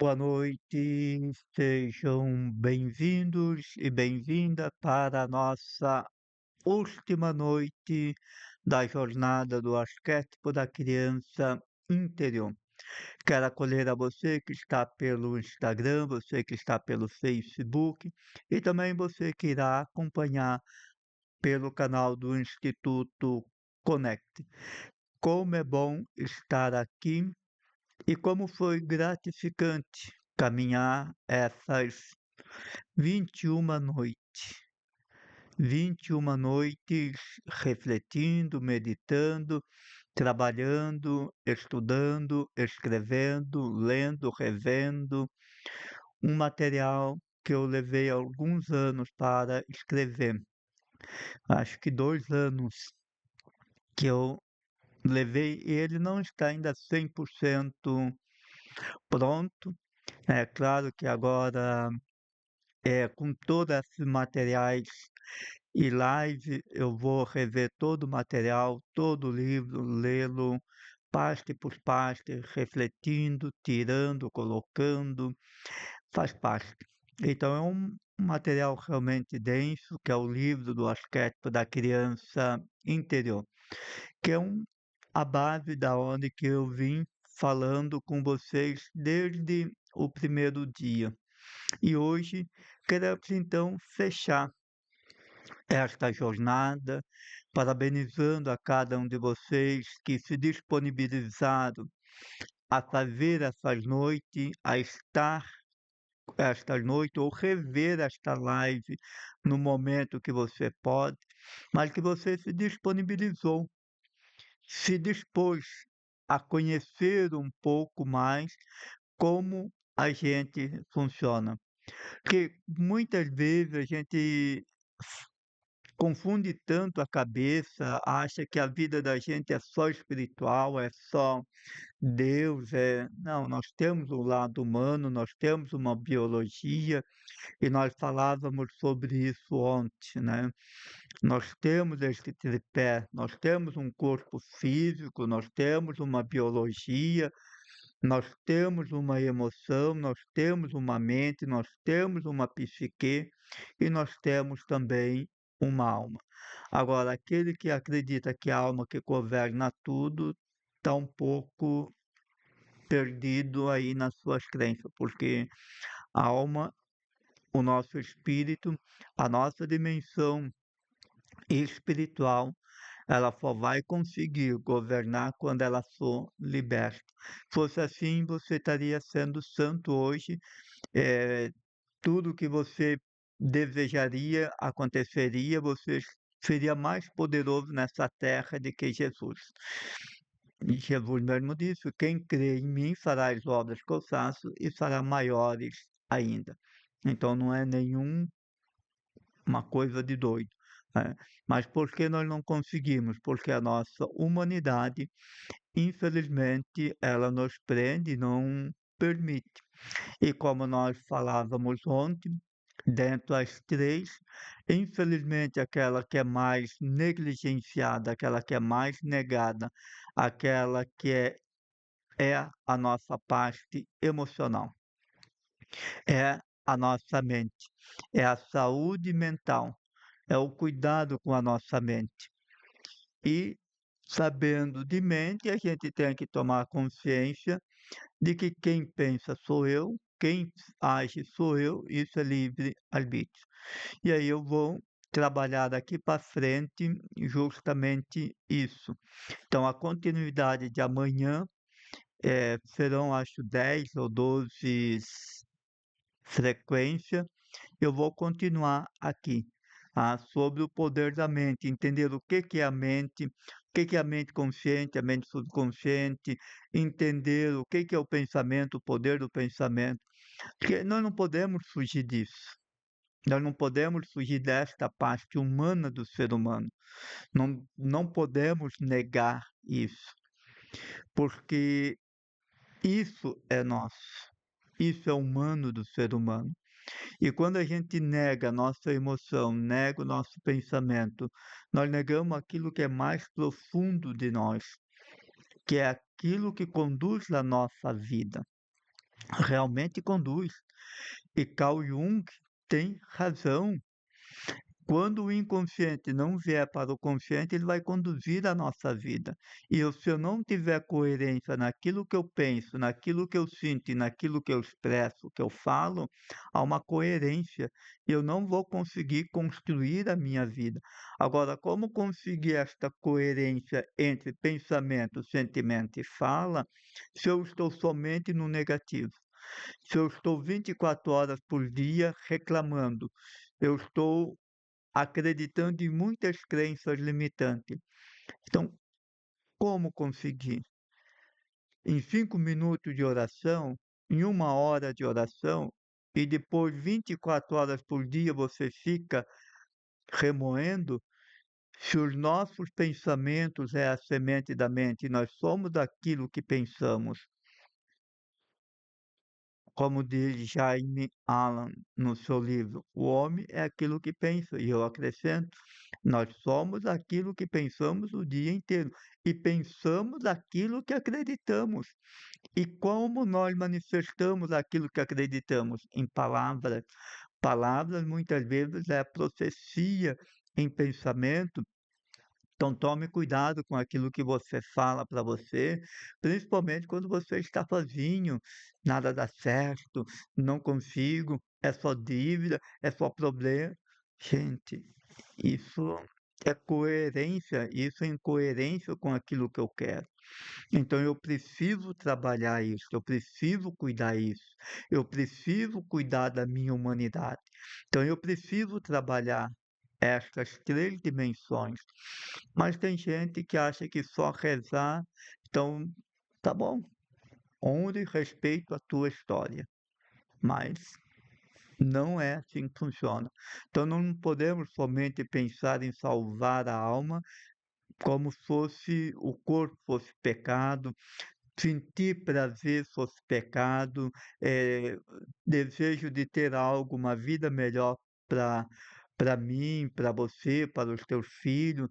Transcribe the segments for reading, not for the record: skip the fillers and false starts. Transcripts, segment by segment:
Boa noite, sejam bem-vindos e bem-vinda para a nossa última noite da jornada do arquétipo da criança interior. Quero acolher a você que está pelo Instagram, você que está pelo Facebook e também você que irá acompanhar pelo canal do Instituto Conect. Como é bom estar aqui e como foi gratificante caminhar essas 21 noites. 21 noites refletindo, meditando, trabalhando, estudando, escrevendo, lendo, revendo, um material que eu levei alguns anos para escrever. Acho que 2 anos que eu levei e ele não está ainda 100% pronto. É claro que agora, com todos esses materiais e live, eu vou rever todo o material, todo o livro, lê-lo parte por parte, refletindo, tirando, colocando, faz parte. Então é um material realmente denso, que é o livro do arquétipo da criança interior, que é a base da onde que eu vim falando com vocês desde o primeiro dia. E hoje queremos então fechar esta jornada, parabenizando a cada um de vocês que se disponibilizaram a fazer essas noites, a estar esta noite ou rever esta live no momento que você pode, mas que você se disponibilizou, se dispôs a conhecer um pouco mais como a gente funciona. Porque muitas vezes a gente confunde tanto a cabeça, acha que a vida da gente é só espiritual, é só Deus, não, nós temos um lado humano, nós temos uma biologia, e nós falávamos sobre isso ontem, né. Nós temos este tripé, nós temos um corpo físico, nós temos uma biologia, nós temos uma emoção, nós temos uma mente, nós temos uma psique e nós temos também uma alma. Agora, aquele que acredita que a alma que governa tudo está um pouco perdido aí nas suas crenças, porque a alma, o nosso espírito, a nossa dimensão espiritual, ela só vai conseguir governar quando ela for liberta. Fosse assim, você estaria sendo santo hoje, eh, tudo que você desejaria aconteceria, você seria mais poderoso nessa terra do que Jesus. E Jesus mesmo disse: "Quem crê em mim fará as obras que eu faço e fará maiores ainda". Então não é nenhuma coisa de doido, Mas por que nós não conseguimos? Porque a nossa humanidade, infelizmente, ela nos prende e não permite. E como nós falávamos ontem, dentro das 3, infelizmente aquela que é mais negligenciada, aquela que é mais negada, aquela que é a nossa parte emocional, é a nossa mente, é a saúde mental, é o cuidado com a nossa mente. E sabendo de mente, a gente tem que tomar consciência de que quem pensa sou eu, quem age sou eu, isso é livre-arbítrio. E aí eu vou trabalhar daqui para frente justamente isso. Então a continuidade de amanhã, serão acho 10 ou 12 frequência, eu vou continuar aqui, sobre o poder da mente, entender o que que é a mente, o que que é a mente consciente, a mente subconsciente, entender o que que é o pensamento, o poder do pensamento, porque nós não podemos fugir disso. Nós não podemos fugir desta parte humana do ser humano. Não podemos negar isso, porque isso é nosso. Isso é humano do ser humano. E quando a gente nega a nossa emoção, nega o nosso pensamento, nós negamos aquilo que é mais profundo de nós, que é aquilo que conduz a nossa vida. realmente conduz. E Carl Jung tem razão. Quando o inconsciente não vier para o consciente, ele vai conduzir a nossa vida. Se eu não tiver coerência naquilo que eu penso, naquilo que eu sinto e naquilo que eu expresso, que eu falo, há uma coerência. Eu não vou conseguir construir a minha vida. Agora, como conseguir esta coerência entre pensamento, sentimento e fala, se eu estou somente no negativo? Se eu estou 24 horas por dia reclamando, eu estou acreditando em muitas crenças limitantes. Então, como conseguir? Em 5 minutos de oração, em 1 hora de oração, e depois 24 horas por dia você fica remoendo, se os nossos pensamentos é a semente da mente, e nós somos aquilo que pensamos, como diz Jaime Allen no seu livro, o homem é aquilo que pensa, e eu acrescento, nós somos aquilo que pensamos o dia inteiro, e pensamos aquilo que acreditamos. E como nós manifestamos aquilo que acreditamos? Em palavras. Palavras muitas vezes é profecia em pensamento. Então, tome cuidado com aquilo que você fala para você, principalmente quando você está sozinho. Nada dá certo, não consigo, é só dívida, é só problema. Gente, isso é coerência, isso é incoerência com aquilo que eu quero. Então eu preciso trabalhar isso, eu preciso cuidar isso, eu preciso cuidar da minha humanidade. Então eu preciso trabalhar estas 3 dimensões. Mas tem gente que acha que só rezar, então tá bom, honre e respeito a tua história, mas não é assim que funciona. Então não podemos somente pensar em salvar a alma como fosse o corpo fosse pecado, sentir prazer fosse pecado, desejo de ter algo, uma vida melhor para mim, para você, para os teus filhos,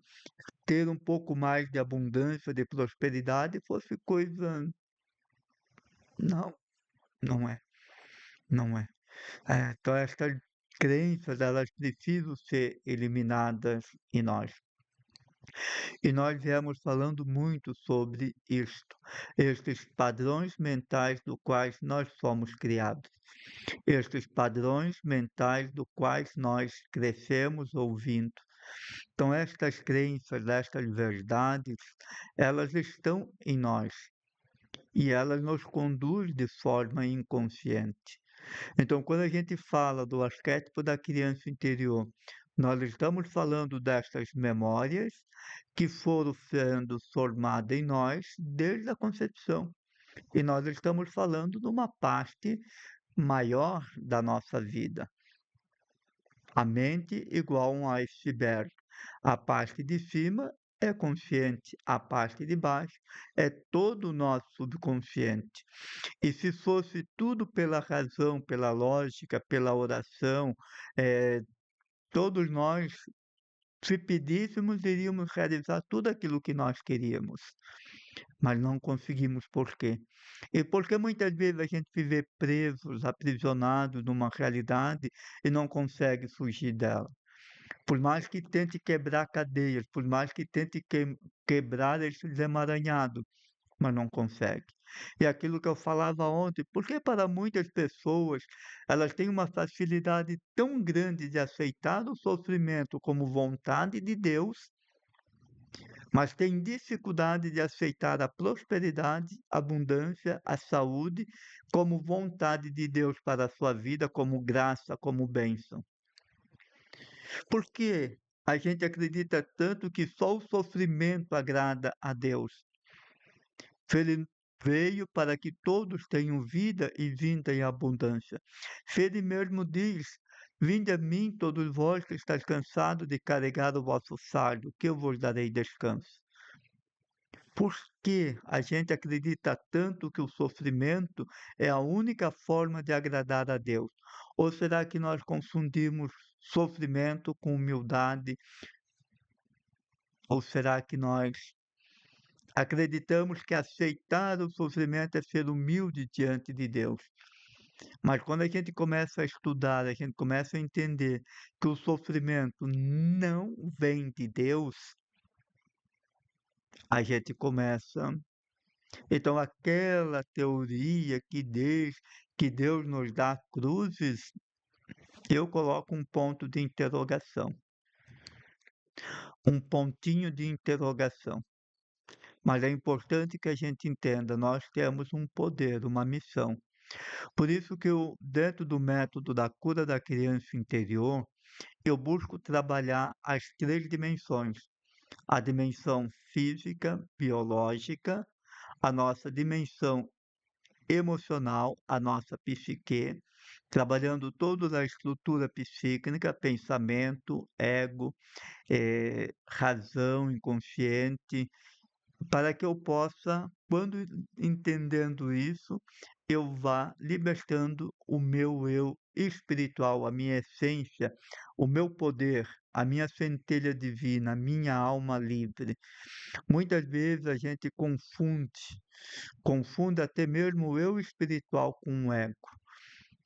ter um pouco mais de abundância, de prosperidade, fosse coisa. Não, não é, não é. Então estas crenças, elas precisam ser eliminadas em nós. E nós viemos falando muito sobre isto, estes padrões mentais do quais nós somos criados, estes padrões mentais do quais nós crescemos ouvindo. Então, estas crenças, estas verdades, elas estão em nós e elas nos conduzem de forma inconsciente. Então, quando a gente fala do arquétipo da criança interior, nós estamos falando destas memórias que foram sendo formadas em nós desde a concepção. E nós estamos falando de uma parte maior da nossa vida. A mente igual a um iceberg. A parte de cima é consciente, a parte de baixo é todo o nosso subconsciente. E se fosse tudo pela razão, pela lógica, pela oração, eh, todos nós, se pedíssemos, iríamos realizar tudo aquilo que nós queríamos, mas não conseguimos por quê? E porque muitas vezes a gente se vê presos, aprisionados numa realidade e não consegue fugir dela. Por mais que tente quebrar cadeias, por mais que tente quebrar esses emaranhados, mas não consegue. E aquilo que eu falava ontem, porque para muitas pessoas elas têm uma facilidade tão grande de aceitar o sofrimento como vontade de Deus, mas têm dificuldade de aceitar a prosperidade, a abundância, a saúde como vontade de Deus para a sua vida, como graça, como bênção. Por que a gente acredita tanto que só o sofrimento agrada a Deus? Se ele veio para que todos tenham vida e vida em abundância. Se ele mesmo diz: Vinde a mim, todos vós que estáis cansados de carregar o vosso fardo, que eu vos darei descanso. Por que a gente acredita tanto que o sofrimento é a única forma de agradar a Deus? Ou será que nós confundimos sofrimento com humildade? Ou será que nós Acreditamos que aceitar o sofrimento é ser humilde diante de Deus. Mas quando a gente começa a estudar, a gente começa a entender que o sofrimento não vem de Deus, a gente começa. Então, aquela teoria que Deus nos dá cruzes, eu coloco um ponto de interrogação, um pontinho de interrogação. Mas é importante que a gente entenda, nós temos um poder, uma missão. Por isso que eu, dentro do método da cura da criança interior, eu busco trabalhar as três dimensões: a dimensão física, biológica, a nossa dimensão emocional, a nossa psique, trabalhando toda a estrutura psíquica, pensamento, ego, razão, inconsciente, para que eu possa, quando entendendo isso, eu vá libertando o meu eu espiritual, a minha essência, o meu poder, a minha centelha divina, a minha alma livre. Muitas vezes a gente confunde até mesmo o eu espiritual com o ego.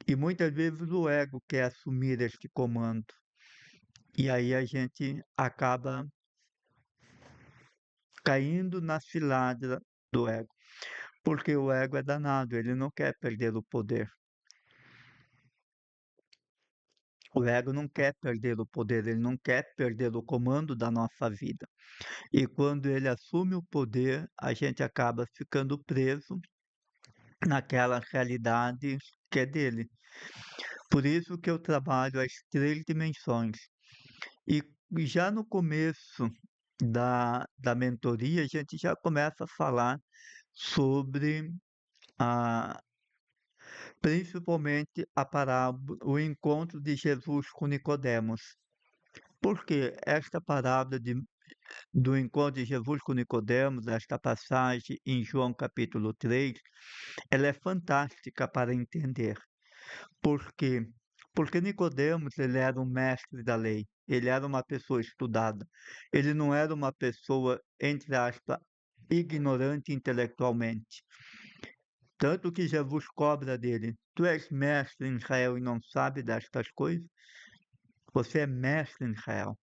E muitas vezes o ego quer assumir este comando. E aí a gente acaba caindo na cilada do ego. Porque o ego é danado, ele não quer perder o poder. O ego não quer perder o poder, ele não quer perder o comando da nossa vida. E quando ele assume o poder, a gente acaba ficando preso naquela realidade que é dele. Por isso que eu trabalho as três dimensões. E já no começo da mentoria, a gente já começa a falar sobre a, principalmente a parábola, o encontro de Jesus com Nicodemos. Porque esta parábola do encontro de Jesus com Nicodemos, esta passagem em João capítulo 3, ela é fantástica para entender. Por quê? Porque Nicodemos, ele era um mestre da lei, ele era uma pessoa estudada, ele não era uma pessoa, entre aspas, ignorante intelectualmente. Tanto que Jesus cobra dele: tu és mestre em Israel e não sabe destas coisas? Você é mestre em Israel.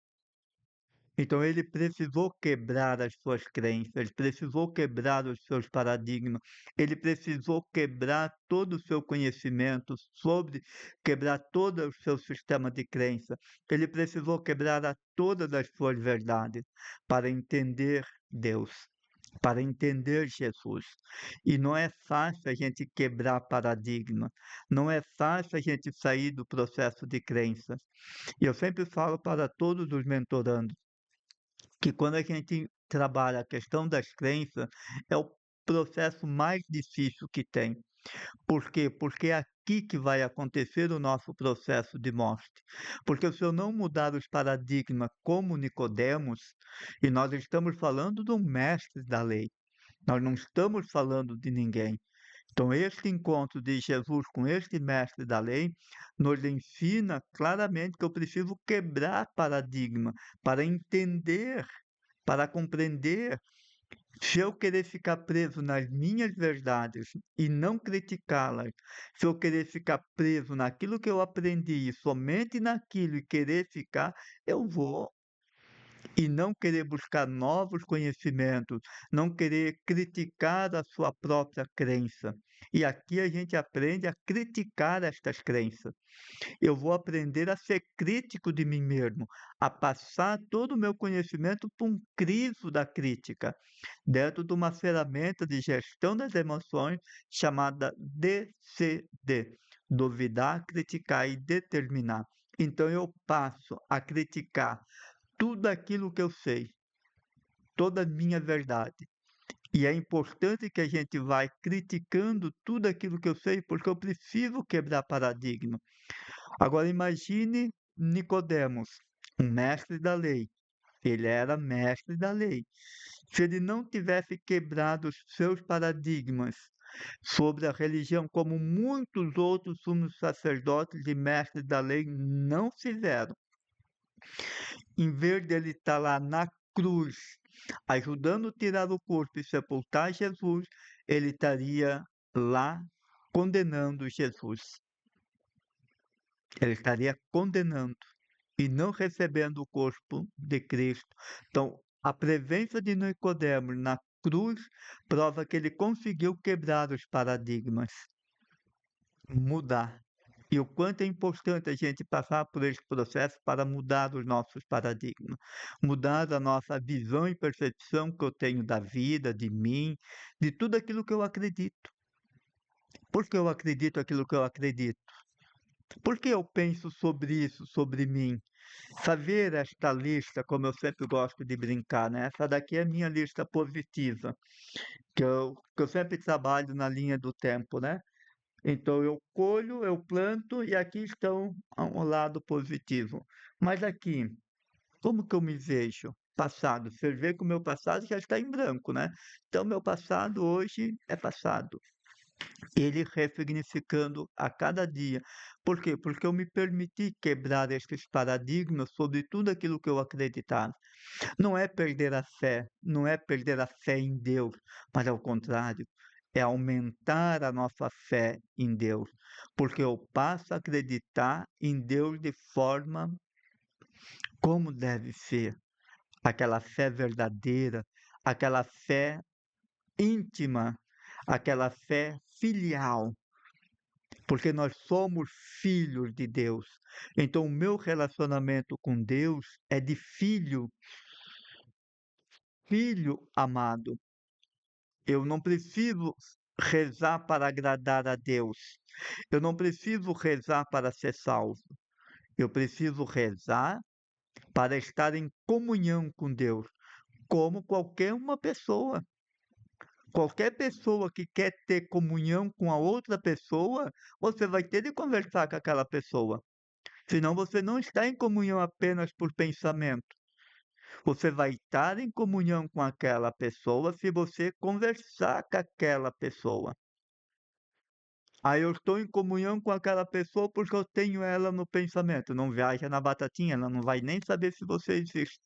Então ele precisou quebrar as suas crenças, ele precisou quebrar os seus paradigmas, ele precisou quebrar todo o seu conhecimento sobre, quebrar todo o seu sistema de crença, ele precisou quebrar todas as suas verdades para entender Deus, para entender Jesus. E não é fácil a gente quebrar paradigma, não é fácil a gente sair do processo de crença. E eu sempre falo para todos os mentorandos, que quando a gente trabalha a questão das crenças, é o processo mais difícil que tem. Por quê? Porque é aqui que vai acontecer o nosso processo de morte. Porque se eu não mudar os paradigmas como Nicodemos, e nós estamos falando de um mestre da lei, nós não estamos falando de ninguém. Então, este encontro de Jesus com este mestre da lei nos ensina claramente que eu preciso quebrar paradigma para entender, para compreender. Se eu querer ficar preso nas minhas verdades e não criticá-las, se eu querer ficar preso naquilo que eu aprendi e somente naquilo e querer ficar, eu vou e não querer buscar novos conhecimentos, não querer criticar a sua própria crença. E aqui a gente aprende a criticar estas crenças. Eu vou aprender a ser crítico de mim mesmo, a passar todo o meu conhecimento para um crivo da crítica, dentro de uma ferramenta de gestão das emoções chamada DCD, duvidar, criticar e determinar. Então eu passo a criticar tudo aquilo que eu sei, toda a minha verdade. E é importante que a gente vai criticando tudo aquilo que eu sei, porque eu preciso quebrar paradigma. Agora imagine Nicodemos, um mestre da lei. Ele era mestre da lei. Se ele não tivesse quebrado os seus paradigmas sobre a religião, como muitos outros sumos sacerdotes e mestres da lei não fizeram, em vez dele estar lá na cruz, ajudando a tirar o corpo e sepultar Jesus, ele estaria lá condenando Jesus. Ele estaria condenando e não recebendo o corpo de Cristo. Então, a presença de Nicodemos na cruz prova que ele conseguiu quebrar os paradigmas, mudar. E o quanto é importante a gente passar por esse processo para mudar os nossos paradigmas, mudar a nossa visão e percepção que eu tenho da vida, de mim, de tudo aquilo que eu acredito. Por que eu acredito aquilo que eu acredito? Por que eu penso sobre isso, sobre mim? Fazer esta lista, como eu sempre gosto de brincar, né? Essa daqui é a minha lista positiva, que eu sempre trabalho na linha do tempo, né? Então eu colho, eu planto e aqui estão um lado positivo. Mas aqui, como que eu me vejo? Passado. Você vê que o meu passado já está em branco, né? Então meu passado hoje é passado. Ele ressignificando a cada dia. Por quê? Porque eu me permiti quebrar esses paradigmas sobre tudo aquilo que eu acreditava. Não é perder a fé, não é perder a fé em Deus, mas ao contrário, é aumentar a nossa fé em Deus, porque eu passo a acreditar em Deus de forma como deve ser, aquela fé verdadeira, aquela fé íntima, aquela fé filial, porque nós somos filhos de Deus. Então, o meu relacionamento com Deus é de filho, filho amado. Eu não preciso rezar para agradar a Deus. Eu não preciso rezar para ser salvo. Eu preciso rezar para estar em comunhão com Deus, como qualquer uma pessoa. Qualquer pessoa que quer ter comunhão com a outra pessoa, você vai ter de conversar com aquela pessoa. Senão você não está em comunhão apenas por pensamento. Você vai estar em comunhão com aquela pessoa se você conversar com aquela pessoa. Aí eu estou em comunhão com aquela pessoa porque eu tenho ela no pensamento. Não viaja na batatinha, ela não vai nem saber se você existe.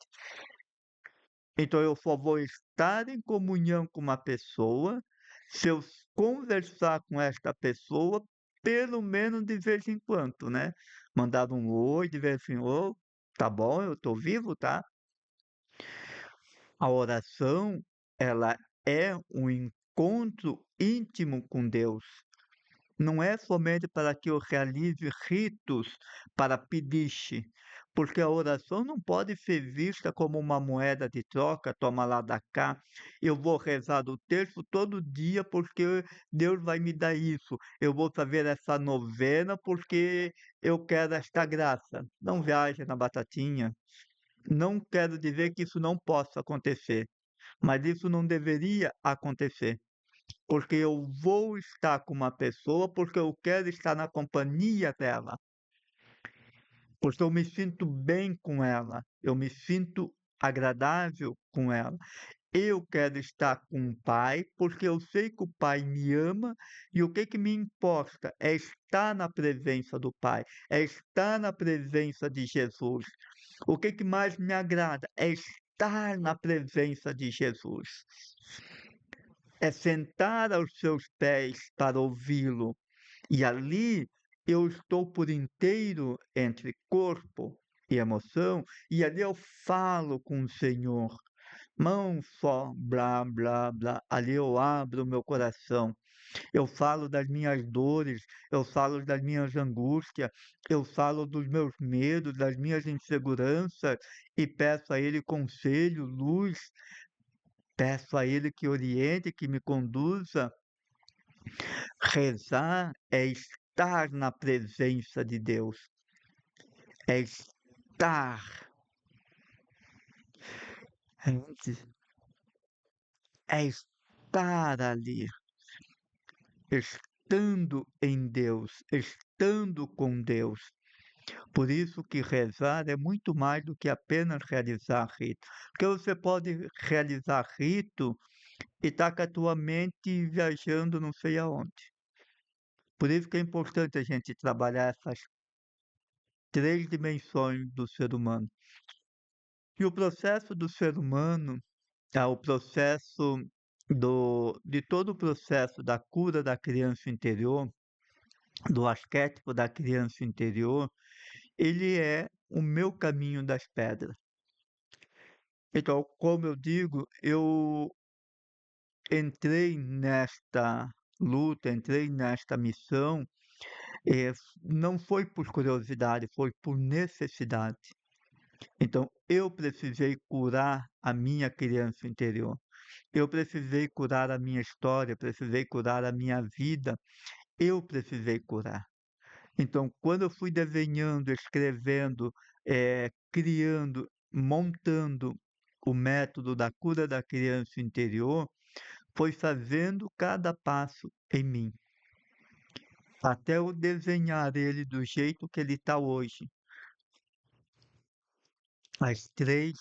Então eu só vou estar em comunhão com uma pessoa se eu conversar com esta pessoa pelo menos de vez em quando, né? Mandar um oi, de vez em quando, tá bom, eu estou vivo, tá? A oração, ela é um encontro íntimo com Deus. Não é somente para que eu realize ritos para pediche, porque a oração não pode ser vista como uma moeda de troca, toma lá da cá. Eu vou rezar o terço todo dia porque Deus vai me dar isso. Eu vou fazer essa novena porque eu quero esta graça. Não viaje na batatinha. Não quero dizer que isso não possa acontecer, mas isso não deveria acontecer. Porque eu vou estar com uma pessoa, porque eu quero estar na companhia dela, porque eu me sinto bem com ela, eu me sinto agradável com ela. Eu quero estar com o pai, porque eu sei que o pai me ama e o que que me importa é estar na presença do pai, é estar na presença de Jesus. O que que mais me agrada é estar na presença de Jesus. É sentar aos seus pés para ouvi-lo. E ali eu estou por inteiro entre corpo e emoção, e ali eu falo com o Senhor. Não só blá, blá, blá. Ali eu abro o meu coração. Eu falo das minhas dores, eu falo das minhas angústias, eu falo dos meus medos, das minhas inseguranças, e peço a Ele conselho, luz, peço a Ele que oriente, que me conduza. Rezar é estar na presença de Deus, é estar, é estar ali, estando em Deus, estando com Deus. Por isso que rezar é muito mais do que apenas realizar rito. Porque você pode realizar rito e estar com a tua mente viajando não sei aonde. Por isso que é importante a gente trabalhar essas três dimensões do ser humano. E o processo do ser humano o processo de todo o processo da cura da criança interior, do arquétipo da criança interior, ele é o meu caminho das pedras. Então, como eu digo, eu entrei nesta luta, entrei nesta missão, não foi por curiosidade, foi por necessidade. Então, eu precisei curar a minha criança interior. Eu precisei curar a minha história, precisei curar a minha vida, eu precisei curar. Então, quando eu fui desenhando, escrevendo, criando, montando o método da cura da criança interior, foi fazendo cada passo em mim, até eu desenhar ele do jeito que ele está hoje. As 3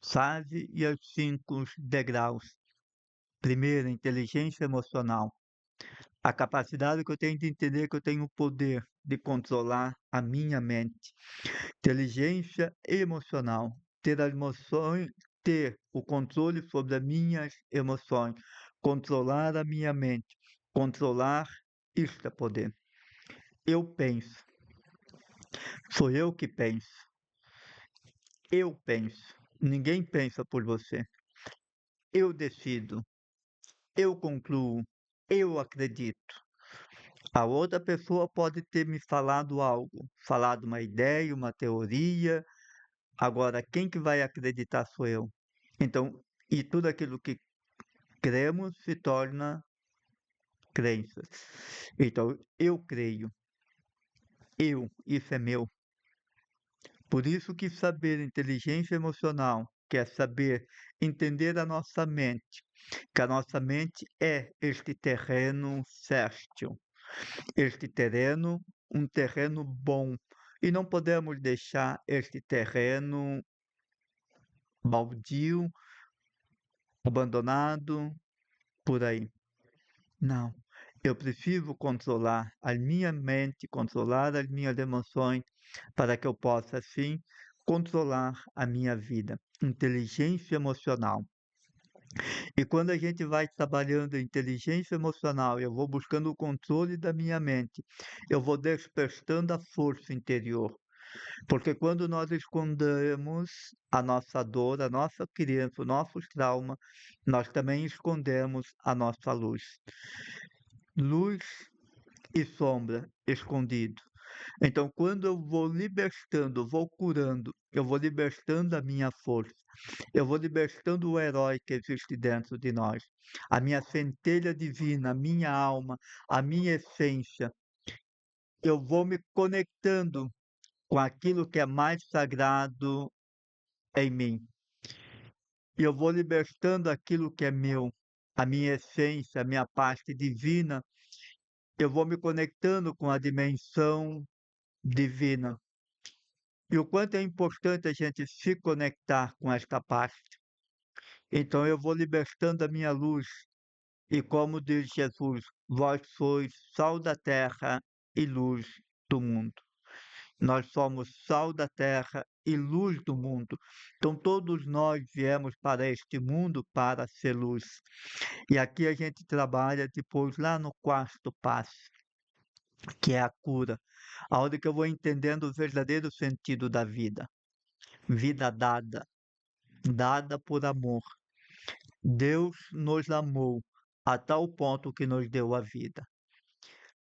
fases e os 5 degraus. Primeiro, inteligência emocional. A capacidade que eu tenho de entender que eu tenho o poder de controlar a minha mente. Inteligência emocional. Ter as emoções, ter o controle sobre as minhas emoções. Controlar a minha mente. Controlar, isto é poder. Eu penso. Sou eu que penso. Eu penso. Ninguém pensa por você. Eu decido. Eu concluo. Eu acredito. A outra pessoa pode ter me falado algo, falado uma ideia, uma teoria. Agora, quem que vai acreditar sou eu. Então, e tudo aquilo que cremos se torna crenças. Então, eu creio. Isso é meu. Por isso que saber inteligência emocional, que é saber entender a nossa mente, que a nossa mente é este terreno fértil, este terreno, um terreno bom. E não podemos deixar este terreno baldio, abandonado, por aí. Não. Eu preciso controlar a minha mente, controlar as minhas emoções, para que eu possa, assim, controlar a minha vida. Inteligência emocional. E quando a gente vai trabalhando a inteligência emocional, eu vou buscando o controle da minha mente, eu vou despertando a força interior. Porque quando nós escondemos a nossa dor, a nossa criança, os nossos traumas, nós também escondemos a nossa luz. Luz e sombra escondido. Então, quando eu vou libertando, vou curando, eu vou libertando a minha força, eu vou libertando o herói que existe dentro de nós, a minha centelha divina, a minha alma, a minha essência. Eu vou me conectando com aquilo que é mais sagrado em mim. E eu vou libertando aquilo que é meu, a minha essência, a minha parte divina. Eu vou me conectando com a dimensão divina. E o quanto é importante a gente se conectar com esta parte. Então eu vou libertando a minha luz. E como diz Jesus, vós sois sal da terra e luz do mundo. Nós somos sal da terra e luz do mundo. Então todos nós viemos para este mundo para ser luz. E aqui a gente trabalha depois lá no quarto passo, que é a cura, aonde que eu vou entendendo o verdadeiro sentido da vida. Vida dada, dada por amor. Deus nos amou a tal ponto que nos deu a vida.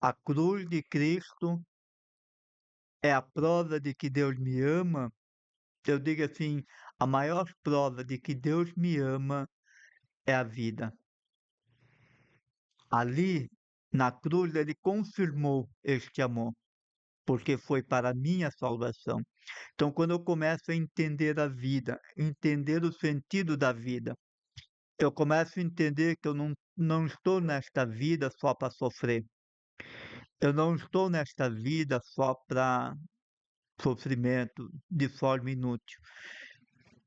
A cruz de Cristo é a prova de que Deus me ama. Eu digo assim, a maior prova de que Deus me ama é a vida. Ali, na cruz, ele confirmou este amor, porque foi para a minha salvação. Então, quando eu começo a entender a vida, entender o sentido da vida, eu começo a entender que eu não estou nesta vida só para sofrer. Eu não estou nesta vida só para sofrimento de forma inútil.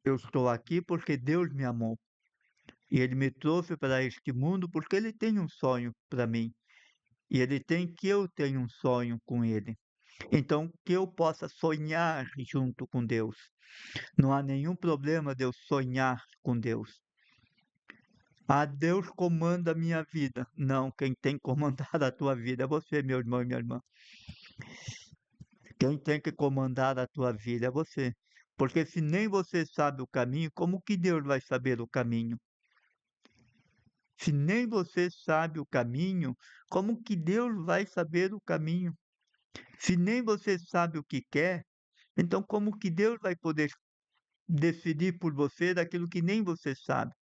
Eu estou aqui porque Deus me amou. E Ele me trouxe para este mundo porque Ele tem um sonho para mim. E Ele tem que eu tenha um sonho com Ele. Então, que eu possa sonhar junto com Deus. Não há nenhum problema de eu sonhar com Deus. Ah, Deus comanda a minha vida. Não, quem tem comandado a tua vida é você, meu irmão e minha irmã. Quem tem que comandar a tua vida é você. Porque se nem você sabe o caminho, como que Deus vai saber o caminho? Se nem você sabe o caminho, como que Deus vai saber o caminho? Se nem você sabe o que quer, então como que Deus vai poder decidir por você daquilo que nem você sabe?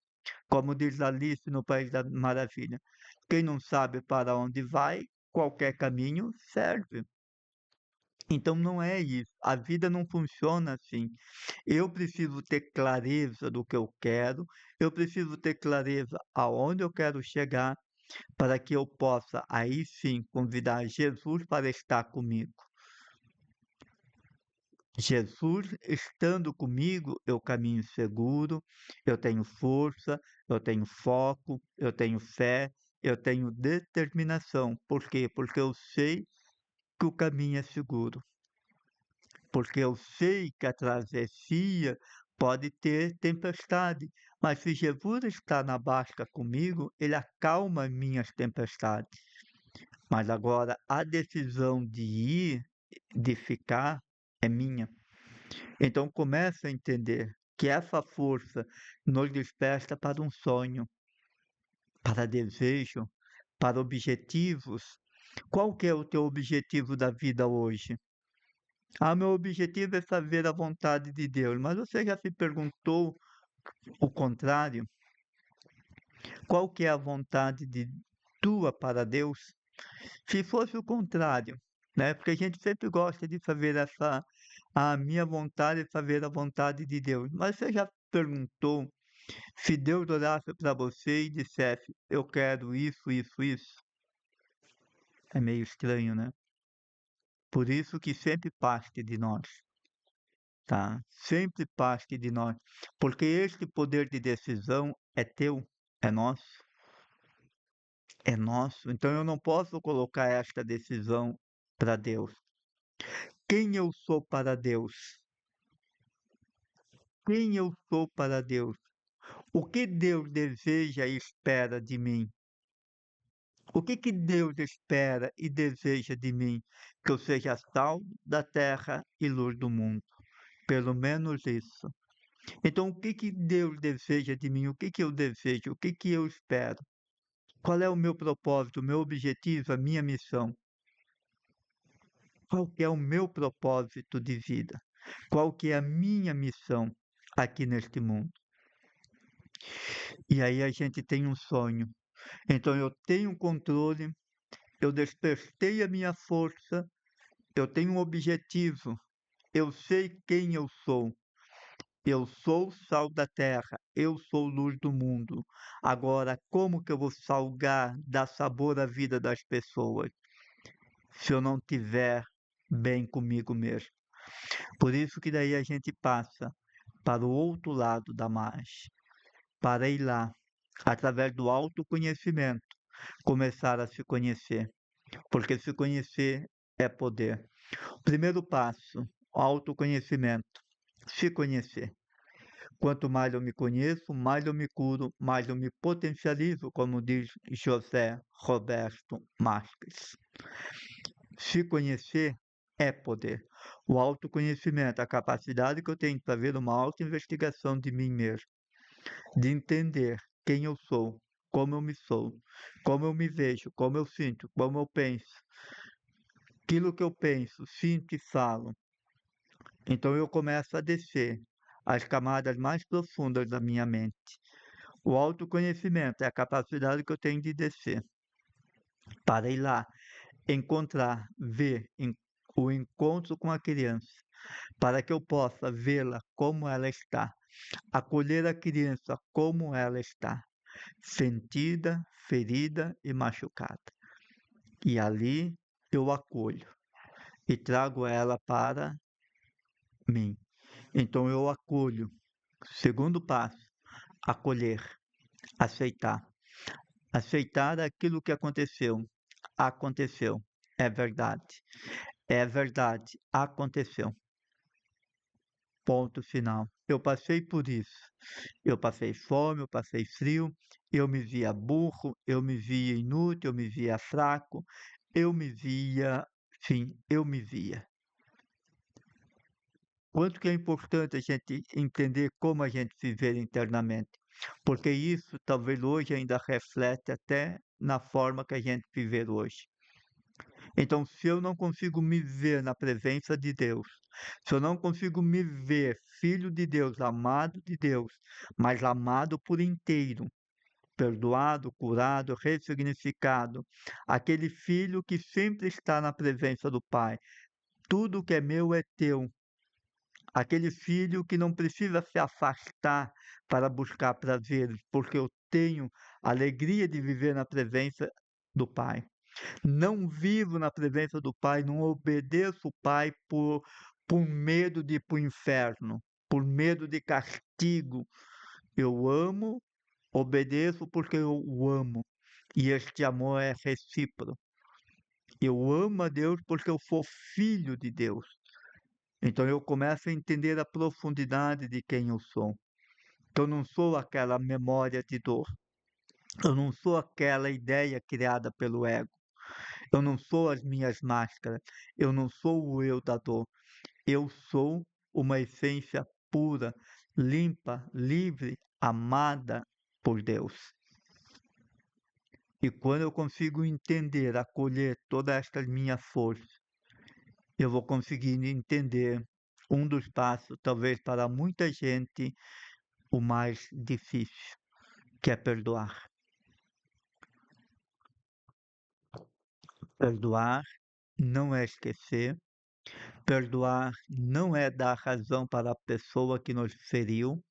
Como diz Alice no País da Maravilha. Quem não sabe para onde vai, qualquer caminho serve. Então não é isso. A vida não funciona assim. Eu preciso ter clareza do que eu quero, eu preciso ter clareza aonde eu quero chegar, para que eu possa aí sim convidar Jesus para estar comigo. Jesus estando comigo, eu caminho seguro, eu tenho força, eu tenho foco, eu tenho fé, eu tenho determinação. Por quê? Porque eu sei que o caminho é seguro. Porque eu sei que a travessia pode ter tempestade, mas se Jesus está na barca comigo, ele acalma minhas tempestades. Mas agora a decisão de ir, de ficar, é minha. Então começa a entender que essa força nos desperta para um sonho, para desejo, para objetivos. Qual que é o teu objetivo da vida hoje? Ah, meu objetivo é saber a vontade de Deus. Mas você já se perguntou o contrário? Qual que é a vontade de tua para Deus? Se fosse o contrário, né? Porque a gente sempre gosta de saber a minha vontade é saber a vontade de Deus. Mas você já perguntou se Deus olhasse para você e dissesse, eu quero isso, isso, isso? É meio estranho, né? Por isso que sempre parte de nós. Tá? Sempre parte de nós, porque este poder de decisão é teu, é nosso, é nosso. Então eu não posso colocar esta decisão para Deus. Quem eu sou para Deus? Quem eu sou para Deus? O que Deus deseja e espera de mim? O que Deus espera e deseja de mim? Que eu seja sal da terra e luz do mundo. Pelo menos isso. Então, o que Deus deseja de mim? O que eu desejo? O que eu espero? Qual é o meu propósito, o meu objetivo, a minha missão? Qual que é o meu propósito de vida? Qual que é a minha missão aqui neste mundo? E aí a gente tem um sonho. Então eu tenho um controle, eu despertei a minha força, eu tenho um objetivo, eu sei quem eu sou. Eu sou o sal da terra, eu sou luz do mundo. Agora, como que eu vou salgar, dar sabor à vida das pessoas, se eu não tiver bem comigo mesmo? Por isso que daí a gente passa para o outro lado da margem, para ir lá, através do autoconhecimento, começar a se conhecer, porque se conhecer é poder. Primeiro passo, autoconhecimento, se conhecer. Quanto mais eu me conheço, mais eu me curo, mais eu me potencializo, como diz José Roberto Marques. Se conhecer é poder. O autoconhecimento, a capacidade que eu tenho de fazer uma autoinvestigação de mim mesmo, de entender quem eu sou, como eu me sou, como eu me vejo, como eu sinto, como eu penso, aquilo que eu penso, sinto e falo. Então eu começo a descer as camadas mais profundas da minha mente. O autoconhecimento é a capacidade que eu tenho de descer para ir lá, encontrar, ver o encontro com a criança, para que eu possa vê-la como ela está, acolher a criança como ela está, sentida, ferida e machucada. E ali eu acolho e trago ela para mim. Então eu acolho. Segundo passo, acolher, aceitar. Aceitar aquilo que aconteceu. Aconteceu, é verdade. É verdade, aconteceu. Ponto final. Eu passei por isso. Eu passei fome, eu passei frio, eu me via burro, eu me via inútil, eu me via fraco, eu me via, sim, eu me via. Quanto que é importante a gente entender como a gente se vê internamente, porque isso talvez hoje ainda reflete até na forma que a gente viver hoje. Então, se eu não consigo me ver na presença de Deus, se eu não consigo me ver filho de Deus, amado de Deus, mas amado por inteiro, perdoado, curado, ressignificado, aquele filho que sempre está na presença do Pai, tudo que é meu é teu, aquele filho que não precisa se afastar para buscar prazeres, porque eu tenho a alegria de viver na presença do Pai. Não vivo na presença do Pai, não obedeço o Pai por medo de ir para o inferno, por medo de castigo. Eu amo, obedeço porque eu o amo. E este amor é recíproco. Eu amo a Deus porque eu sou filho de Deus. Então eu começo a entender a profundidade de quem eu sou. Então eu não sou aquela memória de dor. Eu não sou aquela ideia criada pelo ego. Eu não sou as minhas máscaras. Eu não sou o eu da dor. Eu sou uma essência pura, limpa, livre, amada por Deus. E quando eu consigo entender, acolher todas estas minhas forças, eu vou conseguir entender um dos passos, talvez para muita gente, o mais difícil, que é perdoar. Perdoar não é esquecer, perdoar não é dar razão para a pessoa que nos feriu,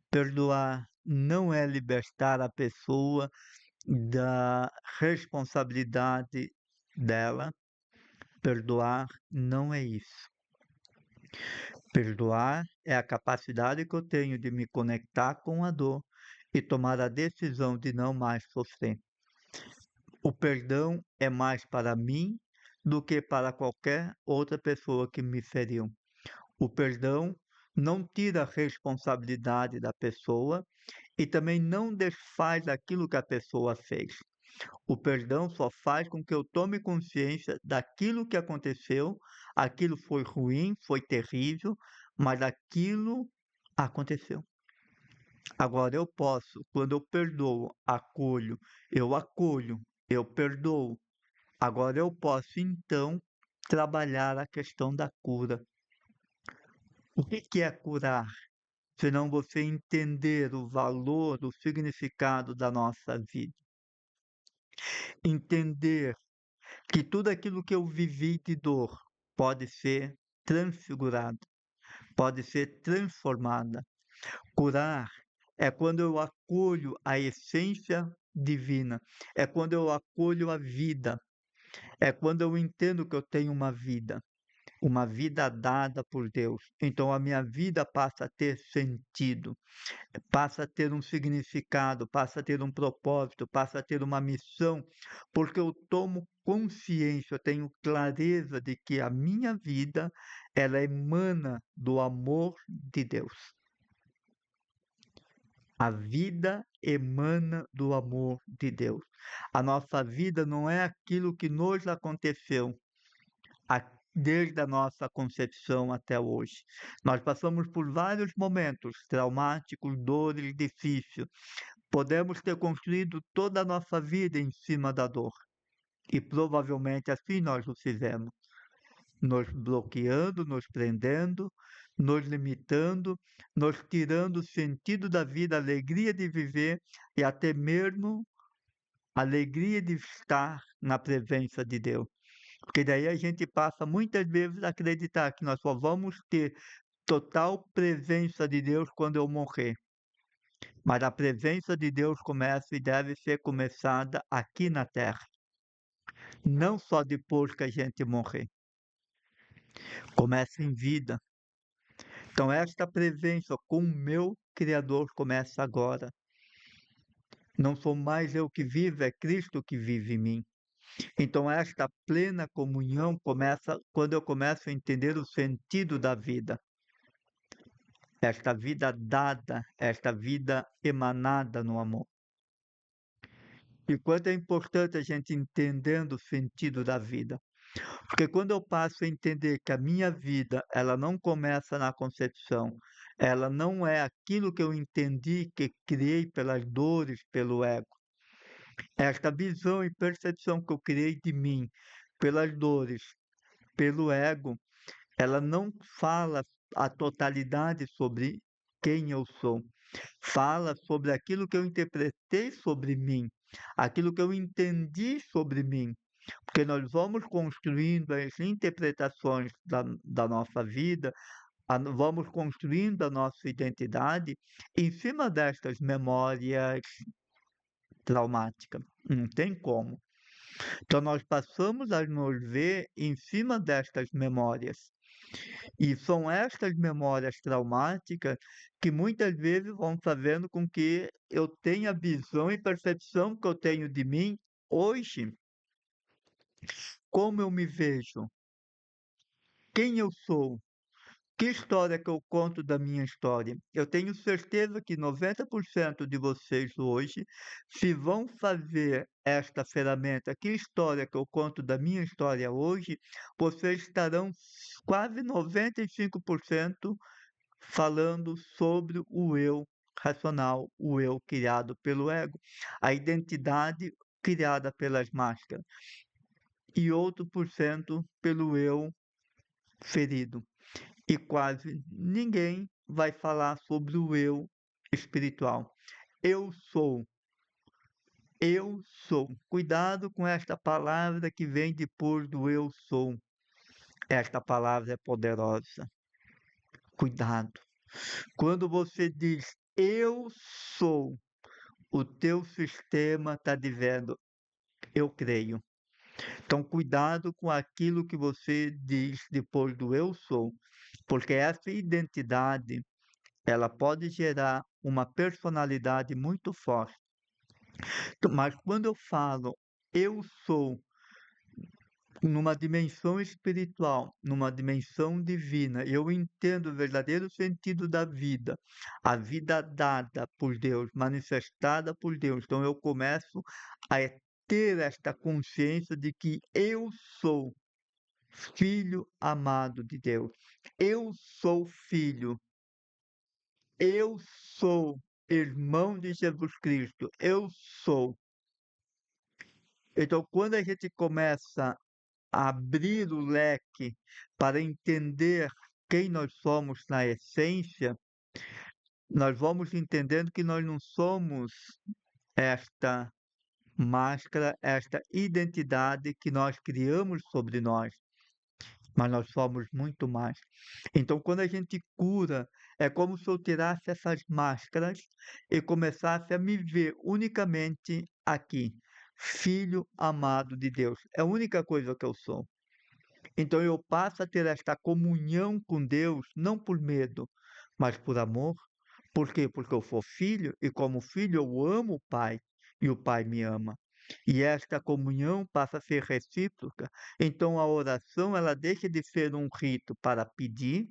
perdoar não é libertar a pessoa da responsabilidade dela, perdoar não é isso. Perdoar é a capacidade que eu tenho de me conectar com a dor e tomar a decisão de não mais sofrer. O perdão é mais para mim do que para qualquer outra pessoa que me feriu. O perdão não tira a responsabilidade da pessoa e também não desfaz aquilo que a pessoa fez. O perdão só faz com que eu tome consciência daquilo que aconteceu, aquilo foi ruim, foi terrível, mas aquilo aconteceu. Agora eu posso, quando eu perdoo, acolho, eu perdoo. Agora eu posso então trabalhar a questão da cura. O que é curar? Senão você entender o valor, o significado da nossa vida. Entender que tudo aquilo que eu vivi de dor pode ser transfigurado, pode ser transformada. Curar é quando eu acolho a essência divina, é quando eu acolho a vida, é quando eu entendo que eu tenho uma vida dada por Deus. Então a minha vida passa a ter sentido, passa a ter um significado, passa a ter um propósito, passa a ter uma missão, porque eu tomo consciência, eu tenho clareza de que a minha vida ela emana do amor de Deus. A vida emana do amor de Deus. A nossa vida não é aquilo que nos aconteceu desde a nossa concepção até hoje. Nós passamos por vários momentos traumáticos, dores, difíceis. Podemos ter construído toda a nossa vida em cima da dor. E provavelmente assim nós o fizemos. Nos bloqueando, nos prendendo, nos limitando, nos tirando o sentido da vida, a alegria de viver e até mesmo a alegria de estar na presença de Deus. Porque daí a gente passa muitas vezes a acreditar que nós só vamos ter total presença de Deus quando eu morrer. Mas a presença de Deus começa e deve ser começada aqui na Terra. Não só depois que a gente morrer. Começa em vida. Então esta presença com o meu Criador começa agora. Não sou mais eu que vivo, é Cristo que vive em mim. Então, esta plena comunhão começa quando eu começo a entender o sentido da vida, esta vida dada, esta vida emanada no amor. E quanto é importante a gente entendendo o sentido da vida. Porque quando eu passo a entender que a minha vida, ela não começa na concepção, ela não é aquilo que eu entendi, que criei pelas dores, pelo ego. Esta visão e percepção que eu criei de mim, pelas dores, pelo ego, ela não fala a totalidade sobre quem eu sou. Fala sobre aquilo que eu interpretei sobre mim, aquilo que eu entendi sobre mim. Porque nós vamos construindo as interpretações da nossa vida, vamos construindo a nossa identidade em cima destas memórias traumáticas. Não tem como. Então, nós passamos a nos ver em cima destas memórias. E são estas memórias traumáticas que muitas vezes vão fazendo com que eu tenha a visão e percepção que eu tenho de mim hoje, como eu me vejo, quem eu sou, que história que eu conto da minha história. Eu tenho certeza que 90% de vocês hoje, se vão fazer esta ferramenta, que história que eu conto da minha história hoje, vocês estarão quase 95% falando sobre o eu racional, o eu criado pelo ego, a identidade criada pelas máscaras, e outro por cento pelo eu ferido. E quase ninguém vai falar sobre o eu espiritual. Eu sou. Eu sou. Cuidado com esta palavra que vem depois do eu sou. Esta palavra é poderosa. Cuidado. Quando você diz eu sou, o teu sistema está dizendo eu creio. Então, cuidado com aquilo que você diz depois do eu sou, porque essa identidade ela pode gerar uma personalidade muito forte. Mas quando eu falo eu sou numa dimensão espiritual, numa dimensão divina, eu entendo o verdadeiro sentido da vida, a vida dada por Deus, manifestada por Deus. Então eu começo a ter esta consciência de que eu sou filho amado de Deus. Eu sou filho. Eu sou irmão de Jesus Cristo. Eu sou. Então, quando a gente começa a abrir o leque para entender quem nós somos na essência, nós vamos entendendo que nós não somos esta máscara, esta identidade que nós criamos sobre nós, mas nós somos muito mais. Então, quando a gente cura, é como se eu tirasse essas máscaras e começasse a me ver unicamente aqui, filho amado de Deus. É a única coisa que eu sou. Então eu passo a ter esta comunhão com Deus, não por medo, mas por amor. Por quê? Porque eu sou filho e, como filho, eu amo o Pai e o Pai me ama. E esta comunhão passa a ser recíproca. Então a oração ela deixa de ser um rito para pedir,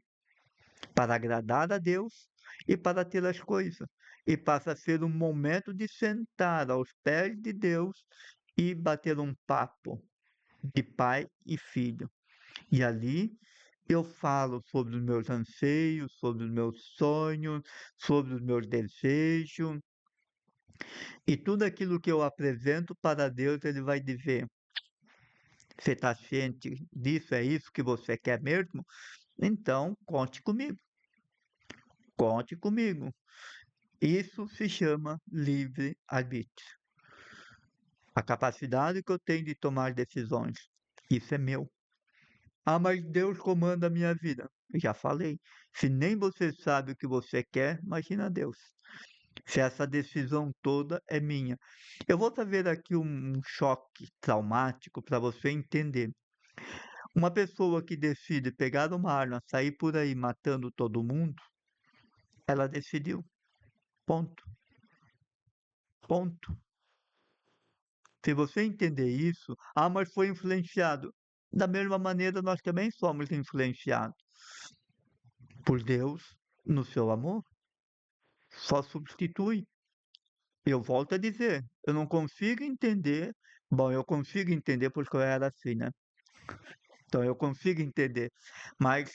para agradar a Deus e para ter as coisas. E passa a ser um momento de sentar aos pés de Deus e bater um papo de pai e filho. E ali eu falo sobre os meus anseios, sobre os meus sonhos, sobre os meus desejos, e tudo aquilo que eu apresento para Deus, Ele vai dizer: você está ciente disso? É isso que você quer mesmo? Então, conte comigo. Conte comigo. Isso se chama livre-arbítrio. A capacidade que eu tenho de tomar decisões. Isso é meu. Ah, mas Deus comanda a minha vida. Já falei. Se nem você sabe o que você quer, imagina Deus. Se essa decisão toda é minha. Eu vou trazer aqui um choque traumático para você entender. Uma pessoa que decide pegar uma arma, sair por aí matando todo mundo, ela decidiu. Ponto. Ponto. Se você entender isso, mas foi influenciado. Da mesma maneira, nós também somos influenciados por Deus no seu amor. Só substitui. Eu volto a dizer, eu não consigo entender. Bom, eu consigo entender porque eu era assim, né? Então eu consigo entender. Mas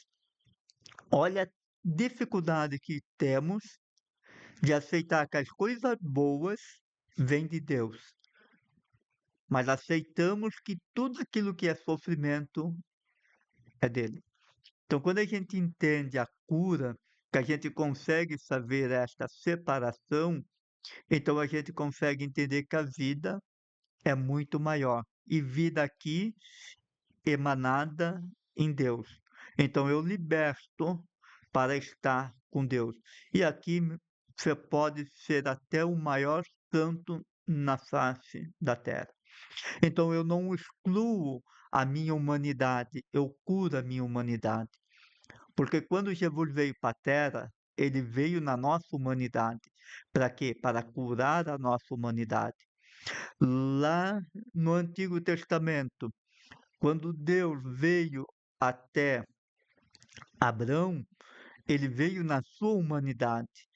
olha a dificuldade que temos de aceitar que as coisas boas vêm de Deus, mas aceitamos que tudo aquilo que é sofrimento é dele. Então, quando a gente entende a cura, que a gente consegue saber esta separação, então a gente consegue entender que a vida é muito maior. E vida aqui emanada em Deus. Então eu liberto para estar com Deus. E aqui você pode ser até o maior santo na face da terra. Então eu não excluo a minha humanidade, eu curo a minha humanidade. Porque quando Jesus veio para a terra, ele veio na nossa humanidade. Para quê? Para curar a nossa humanidade. Lá no Antigo Testamento, quando Deus veio até Abraão, ele veio na sua humanidade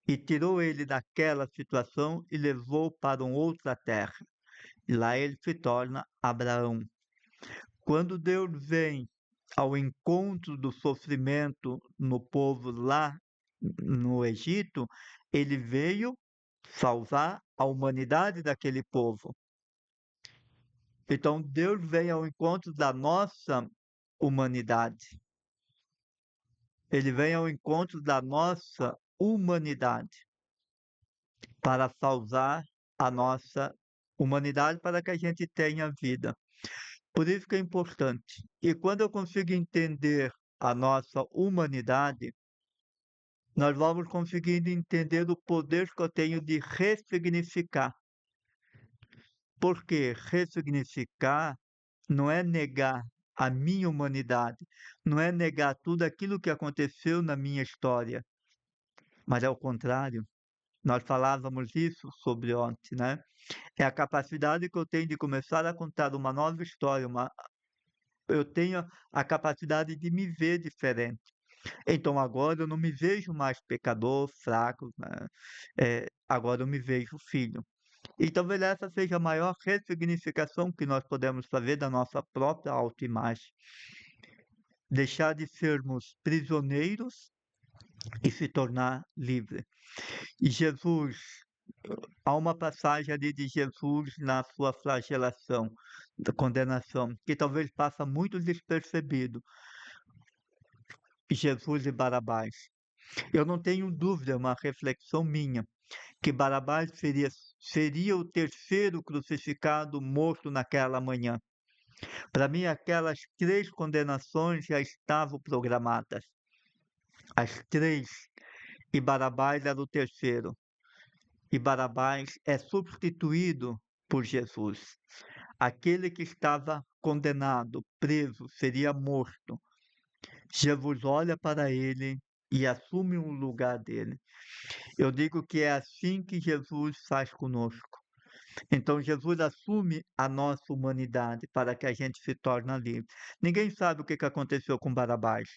e tirou ele daquela situação e levou para uma outra terra. E lá ele se torna Abraão. Quando Deus vem ao encontro do sofrimento no povo lá no Egito, ele veio salvar a humanidade daquele povo. Então Deus vem ao encontro da nossa humanidade. Ele vem ao encontro da nossa humanidade para salvar a nossa humanidade para que a gente tenha vida. Por isso que é importante. E quando eu consigo entender a nossa humanidade, nós vamos conseguindo entender o poder que eu tenho de ressignificar. Porque ressignificar não é negar a minha humanidade, não é negar tudo aquilo que aconteceu na minha história, mas é o contrário. Nós falávamos isso sobre ontem, né? É a capacidade que eu tenho de começar a contar uma nova história, eu tenho a capacidade de me ver diferente. Então agora eu não me vejo mais pecador, fraco, né? Agora eu me vejo filho. E talvez essa seja a maior ressignificação que nós podemos fazer da nossa própria autoimagem. Deixar de sermos prisioneiros e se tornar livre. E Jesus, há uma passagem ali de Jesus na sua flagelação, da condenação, que talvez passa muito despercebido. Jesus e Barabás. Eu não tenho dúvida, é uma reflexão minha, que Barabás seria o terceiro crucificado morto naquela manhã. Para mim, aquelas três condenações já estavam programadas. As três, e Barabás era o terceiro. E Barabás é substituído por Jesus. Aquele que estava condenado, preso, seria morto. Jesus olha para ele e assume o lugar dele. Eu digo que é assim que Jesus faz conosco. Então Jesus assume a nossa humanidade para que a gente se torne livre. Ninguém sabe o que aconteceu com Barabás.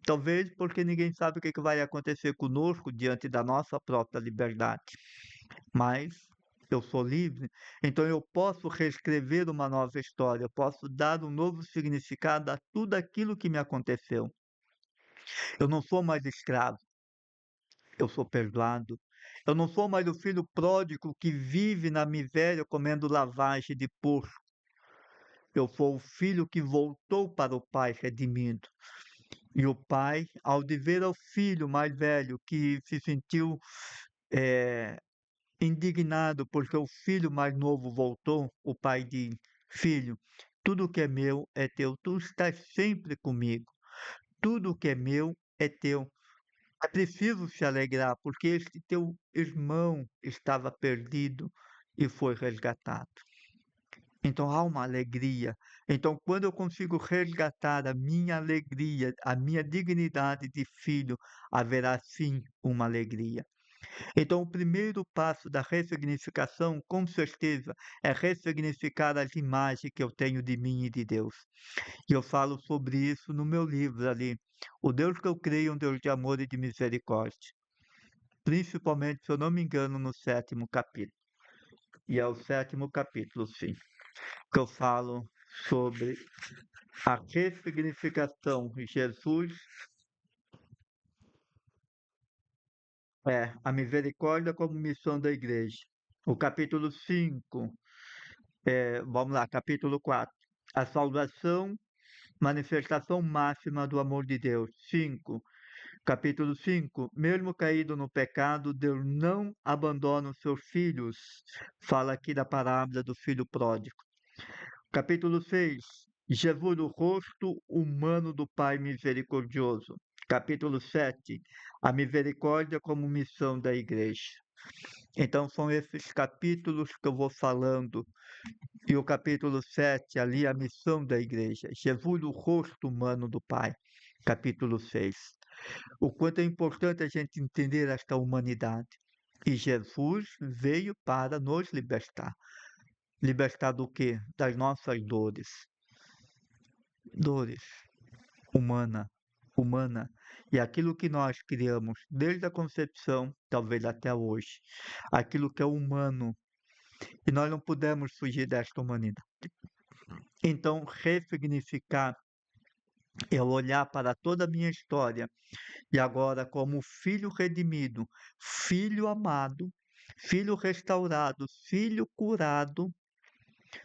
Talvez porque ninguém sabe o que vai acontecer conosco diante da nossa própria liberdade. Mas eu sou livre, então eu posso reescrever uma nova história, eu posso dar um novo significado a tudo aquilo que me aconteceu. Eu não sou mais escravo, eu sou perdoado. Eu não sou mais o filho pródigo que vive na miséria comendo lavagem de porco. Eu sou o filho que voltou para o pai redimido. E o pai, ao de ver ao filho mais velho que se sentiu indignado porque o filho mais novo voltou, o pai diz: Filho, tudo que é meu é teu, tu estás sempre comigo. Tudo que é meu é teu. É preciso se alegrar, porque este teu irmão estava perdido e foi resgatado. Então há uma alegria. Então, quando eu consigo resgatar a minha alegria, a minha dignidade de filho, haverá sim uma alegria. Então, o primeiro passo da ressignificação, com certeza, é ressignificar as imagens que eu tenho de mim e de Deus. E eu falo sobre isso no meu livro ali. O Deus que eu creio é um Deus de amor e de misericórdia. Principalmente, se eu não me engano, no 7º capítulo. E é o 7º capítulo, sim, que eu falo sobre a ressignificação. Jesus é a misericórdia como missão da igreja. O capítulo 5, vamos lá, capítulo 4. A salvação, manifestação máxima do amor de Deus. 5. Capítulo 5. Mesmo caído no pecado, Deus não abandona os seus filhos. Fala aqui da parábola do filho pródigo. Capítulo 6. Jesus, o rosto humano do Pai misericordioso. Capítulo 7. A misericórdia como missão da igreja. Então, são esses capítulos que eu vou falando. E o capítulo 7, ali, a missão da igreja. Jesus, o rosto humano do Pai. Capítulo 6. O quanto é importante a gente entender esta humanidade. E Jesus veio para nos libertar. Libertar do quê? Das nossas dores. Dores. Humana. E aquilo que nós criamos desde a concepção, talvez até hoje. Aquilo que é humano. E nós não podemos fugir desta humanidade. Então, ressignificar é olhar para toda a minha história e agora como filho redimido, filho amado, filho restaurado, filho curado,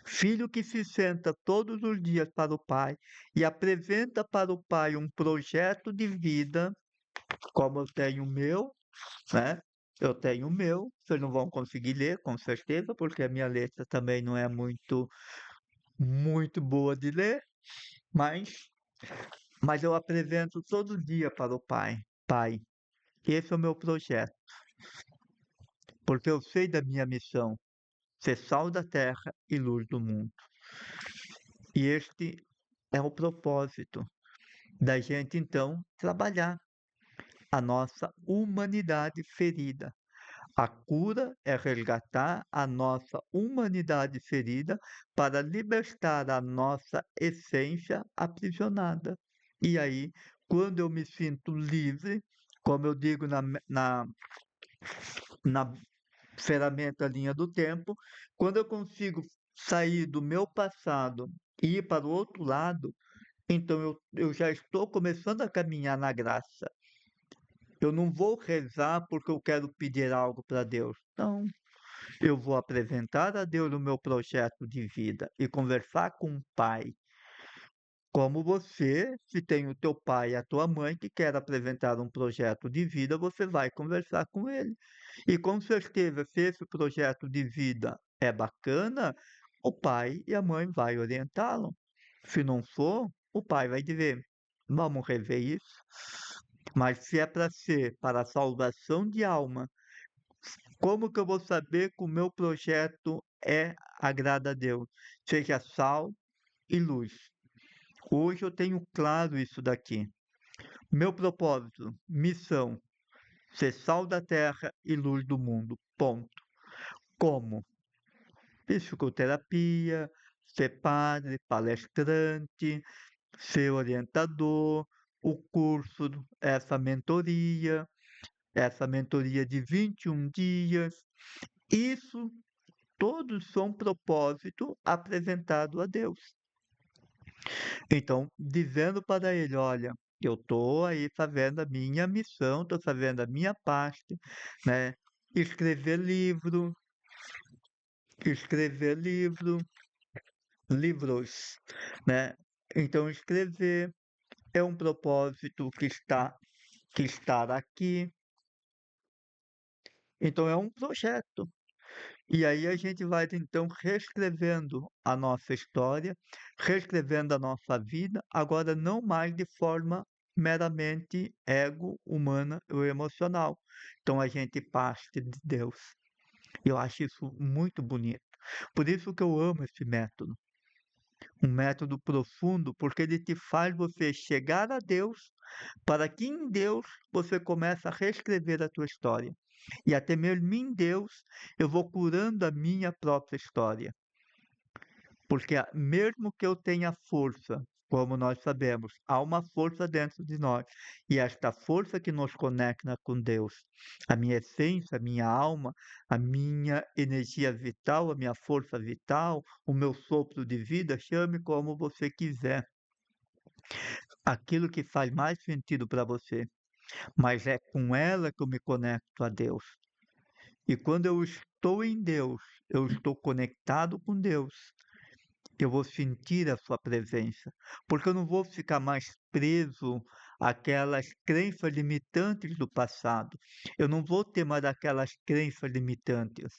filho que se senta todos os dias para o Pai e apresenta para o Pai um projeto de vida, como eu tenho o meu, né? Eu tenho o meu, vocês não vão conseguir ler, com certeza, porque a minha letra também não é muito boa de ler, mas eu apresento todo dia para o Pai. Pai, esse é o meu projeto, porque eu sei da minha missão, ser sal da terra e luz do mundo. E este é o propósito da gente, então, trabalhar a nossa humanidade ferida. A cura é resgatar a nossa humanidade ferida para libertar a nossa essência aprisionada. E aí, quando eu me sinto livre, como eu digo na ferramenta linha do tempo, quando eu consigo sair do meu passado e ir para o outro lado, então eu já estou começando a caminhar na graça. Eu não vou rezar porque eu quero pedir algo para Deus. Não. Eu vou apresentar a Deus o meu projeto de vida e conversar com o Pai. Como você, se tem o teu pai e a tua mãe que quer apresentar um projeto de vida, você vai conversar com ele. E com certeza, se esse projeto de vida é bacana, o pai e a mãe vai orientá-lo. Se não for, o pai vai dizer: vamos rever isso. Mas se é para ser para a salvação de alma, como que eu vou saber que o meu projeto agrada a Deus? Seja sal e luz. Hoje eu tenho claro isso daqui. Meu propósito, missão, ser sal da terra e luz do mundo. Ponto. Como? Psicoterapia, ser padre, palestrante, ser orientador, o curso, essa mentoria de 21 dias. Isso todos são propósito apresentado a Deus. Então, dizendo para ele, olha, eu estou aí fazendo a minha missão, estou fazendo a minha parte, né? Escrever livro, escrever livro, livros, né? Então, escrever é um propósito que está aqui. Então, é um projeto. E aí a gente vai então reescrevendo a nossa história, reescrevendo a nossa vida, agora não mais de forma meramente ego, humana ou emocional. Então a gente parte de Deus. Eu acho isso muito bonito. Por isso que eu amo esse método. Um método profundo, porque ele te faz você chegar a Deus, para que em Deus você comece a reescrever a tua história. E até mesmo em Deus, eu vou curando a minha própria história. Porque mesmo que eu tenha força, como nós sabemos, há uma força dentro de nós. E esta força que nos conecta com Deus, a minha essência, a minha alma, a minha energia vital, a minha força vital, o meu sopro de vida, chame como você quiser. Aquilo que faz mais sentido para você. Mas é com ela que eu me conecto a Deus. E quando eu estou em Deus, eu estou conectado com Deus. Eu vou sentir a sua presença, porque eu não vou ficar mais preso àquelas crenças limitantes do passado. Eu não vou ter mais aquelas crenças limitantes.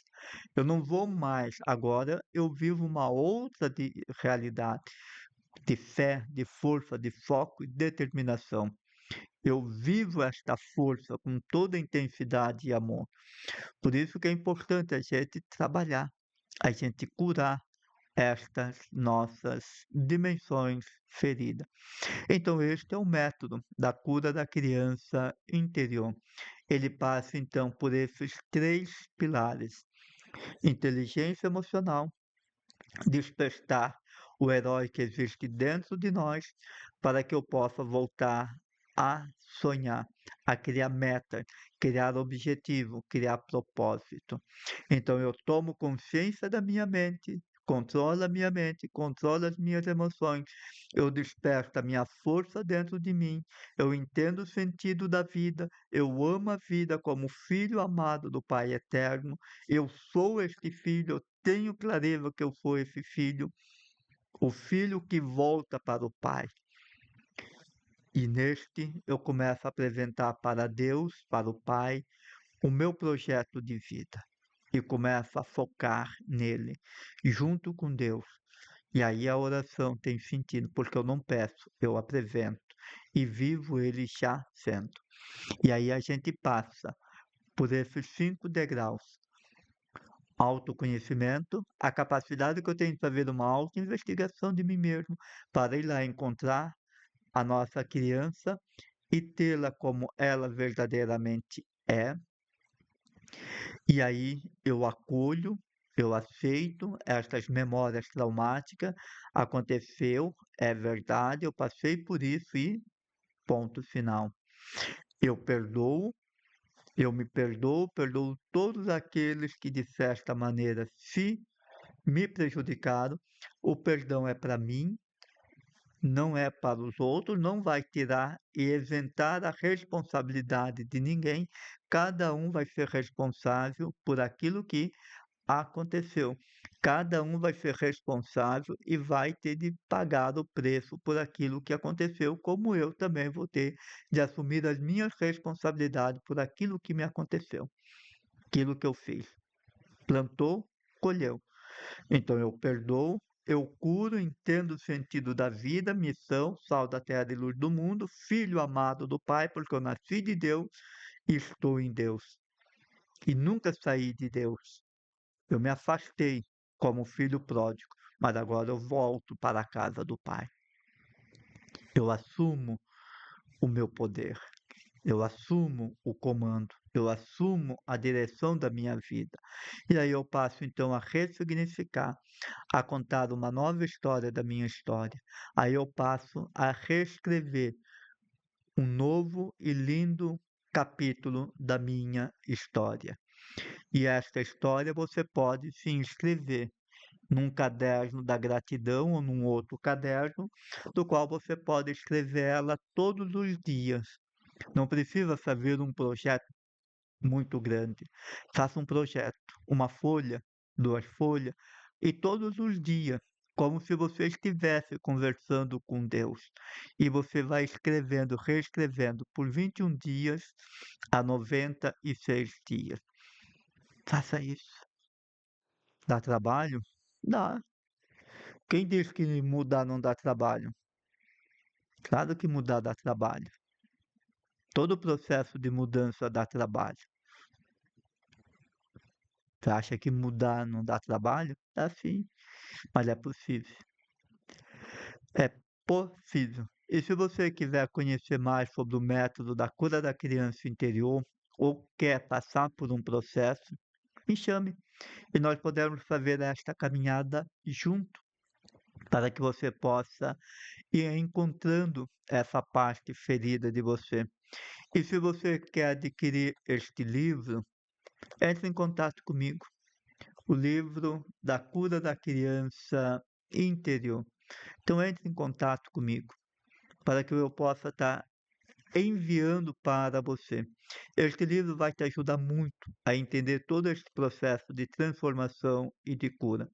Eu não vou mais. Agora eu vivo uma outra realidade de fé, de força, de foco e determinação. Eu vivo esta força com toda intensidade e amor. Por isso que é importante a gente trabalhar, a gente curar estas nossas dimensões feridas. Então, este é o método da cura da criança interior. Ele passa, então, por esses três pilares: inteligência emocional, despertar o herói que existe dentro de nós, para que eu possa voltar a sonhar, a criar metas, criar objetivo, criar propósito. Então eu tomo consciência da minha mente, controlo a minha mente, controlo as minhas emoções, eu desperto a minha força dentro de mim, eu entendo o sentido da vida, eu amo a vida como filho amado do Pai Eterno, eu sou este filho, eu tenho clareza que eu sou esse filho, o filho que volta para o Pai. E neste eu começo a apresentar para Deus, para o Pai, o meu projeto de vida. E começo a focar nele, junto com Deus. E aí a oração tem sentido, porque eu não peço, eu apresento. E vivo ele já sendo. E aí a gente passa por esses 5 degraus: autoconhecimento, a capacidade que eu tenho de fazer uma autoinvestigação de mim mesmo, para ir lá encontrar a nossa criança e tê-la como ela verdadeiramente é. E aí eu acolho, eu aceito estas memórias traumáticas, aconteceu, é verdade, eu passei por isso e ponto final. Eu perdoo, eu me perdoo, perdoo todos aqueles que de certa maneira se me prejudicaram. O perdão é para mim, não é para os outros, não vai tirar e isentar a responsabilidade de ninguém. Cada um vai ser responsável por aquilo que aconteceu. Cada um vai ser responsável e vai ter de pagar o preço por aquilo que aconteceu, como eu também vou ter de assumir as minhas responsabilidades por aquilo que me aconteceu, aquilo que eu fiz. Plantou, colheu. Então eu perdoo, eu curo, entendo o sentido da vida, missão, sal da terra e luz do mundo, filho amado do Pai, porque eu nasci de Deus e estou em Deus. E nunca saí de Deus. Eu me afastei como filho pródigo, mas agora eu volto para a casa do Pai. Eu assumo o meu poder. Eu assumo o comando, eu assumo a direção da minha vida. E aí eu passo então a ressignificar, a contar uma nova história da minha história. Aí eu passo a reescrever um novo e lindo capítulo da minha história. E esta história você pode se inscrever num caderno da gratidão ou num outro caderno, do qual você pode escrever ela todos os dias. Não precisa fazer um projeto muito grande. Faça um projeto, uma folha, 2 folhas, e todos os dias, como se você estivesse conversando com Deus. E você vai escrevendo, reescrevendo por 21 dias a 96 dias. Faça isso. Dá trabalho? Dá. Quem diz que mudar não dá trabalho? Claro que mudar dá trabalho. Todo processo de mudança dá trabalho. Você acha que mudar não dá trabalho? Dá sim, mas é possível. É possível. E se você quiser conhecer mais sobre o método da cura da criança interior, ou quer passar por um processo, me chame e nós podemos fazer esta caminhada junto, para que você possa ir encontrando essa parte ferida de você. E se você quer adquirir este livro, entre em contato comigo. O livro da cura da criança interior. Então entre em contato comigo para que eu possa estar enviando para você. Este livro vai te ajudar muito a entender todo este processo de transformação e de cura.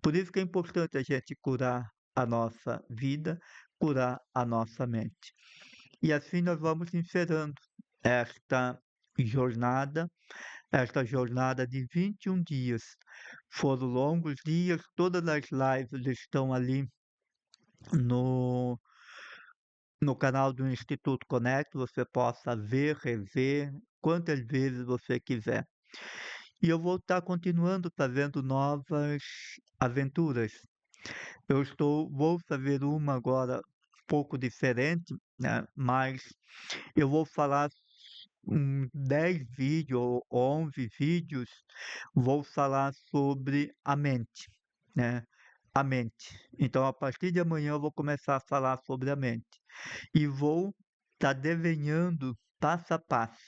Por isso que é importante a gente curar a nossa vida, curar a nossa mente. E assim nós vamos encerrando esta jornada, esta jornada de 21 dias. Foram longos dias, todas as lives estão ali no, no canal do Instituto Connect, você possa ver, rever, quantas vezes você quiser. E eu vou estar continuando fazendo novas aventuras. Vou fazer uma agora um pouco diferente, né? Mas eu vou falar 10 vídeos ou 11 vídeos, vou falar sobre a mente, né? A mente. Então, a partir de amanhã, eu vou começar a falar sobre a mente. E vou estar desenhando passo a passo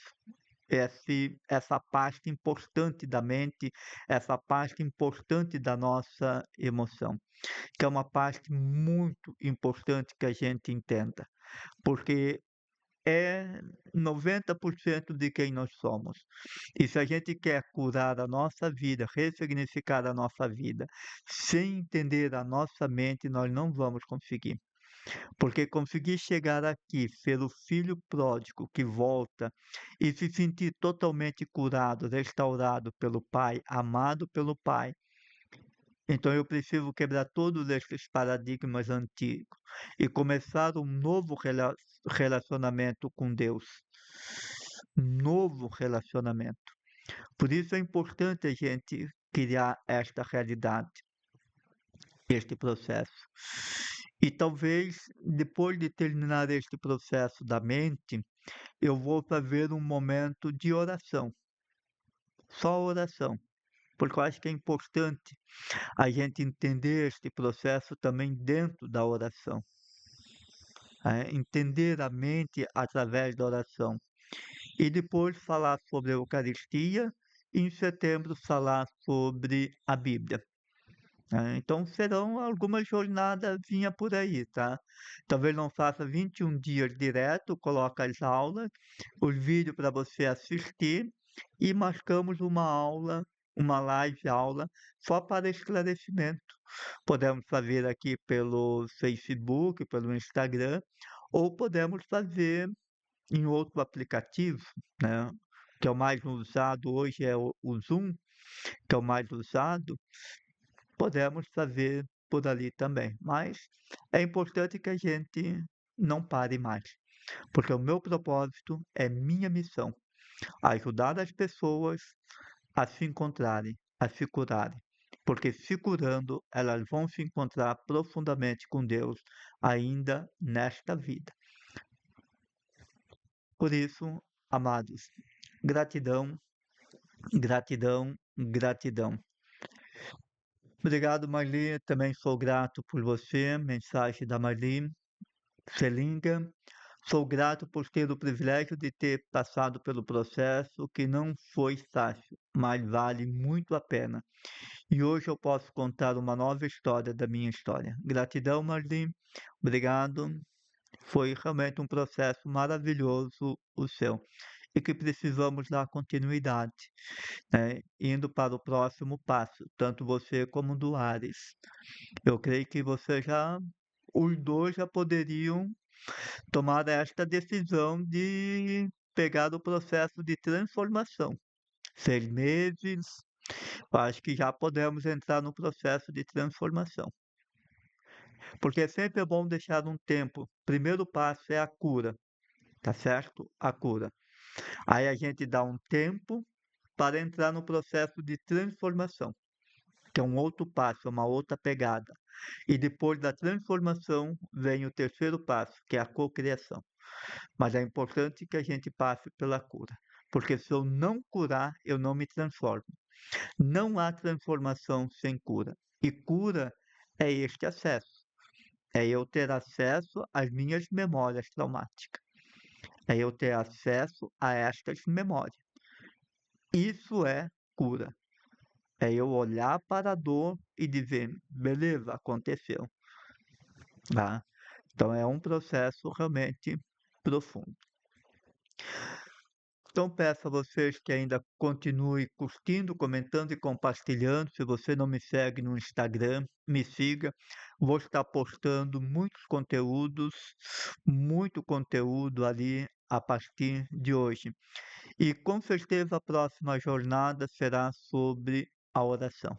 essa parte importante da mente, essa parte importante da nossa emoção, que é uma parte muito importante que a gente entenda, porque é 90% de quem nós somos. E se a gente quer curar a nossa vida, ressignificar a nossa vida, sem entender a nossa mente, nós não vamos conseguir. Porque conseguir chegar aqui, ser o filho pródigo que volta e se sentir totalmente curado, restaurado pelo Pai, amado pelo Pai, então eu preciso quebrar todos esses paradigmas antigos e começar um novo relacionamento com Deus. Um novo relacionamento. Por isso é importante a gente criar esta realidade, este processo. E talvez depois de terminar este processo da mente, eu vou fazer um momento de oração. Só oração. Porque eu acho que é importante a gente entender este processo também dentro da oração. Entender a mente através da oração. E depois falar sobre a Eucaristia e em setembro falar sobre a Bíblia. Então serão algumas jornadas vinha por aí, tá? Talvez não faça 21 dias direto, coloca as aulas, os vídeos para você assistir e marcamos uma aula, uma live aula só para esclarecimento. Podemos fazer aqui pelo Facebook, pelo Instagram, ou podemos fazer em outro aplicativo, né? Que é o mais usado hoje é o Zoom, que é o mais usado, podemos fazer por ali também. Mas é importante que a gente não pare mais, porque o meu propósito é minha missão, ajudar as pessoas a se encontrarem, a se curarem. Porque se curando, elas vão se encontrar profundamente com Deus ainda nesta vida. Por isso, amados, gratidão, gratidão, gratidão. Obrigado, Marli. Também sou grato por você. Mensagem da Marli Selinga. Sou grato por ter o privilégio de ter passado pelo processo que não foi fácil, mas vale muito a pena. E hoje eu posso contar uma nova história da minha história. Gratidão, Marli. Obrigado. Foi realmente um processo maravilhoso o seu e que precisamos dar continuidade, né? Indo para o próximo passo, tanto você como o do Ares. Eu creio que os dois já poderiam tomar esta decisão de pegar o processo de transformação. 6 meses, eu acho que já podemos entrar no processo de transformação. Porque sempre é bom deixar um tempo. Primeiro passo é a cura, tá certo? A cura. Aí a gente dá um tempo para entrar no processo de transformação, que é um outro passo, é uma outra pegada. E depois da transformação vem o terceiro passo, que é a cocriação. Mas é importante que a gente passe pela cura. porque se eu não curar, eu não me transformo. Não há transformação sem cura. E cura é este acesso. É eu ter acesso às minhas memórias traumáticas. É eu ter acesso a estas memórias. Isso é cura. É eu olhar para a dor e dizer, beleza, aconteceu. Tá? Então é um processo realmente profundo. Então peço a vocês que ainda continue curtindo, comentando e compartilhando. Se você não me segue no Instagram, me siga. Vou estar postando muito conteúdo ali a partir de hoje. E com certeza a próxima jornada será sobre a oração.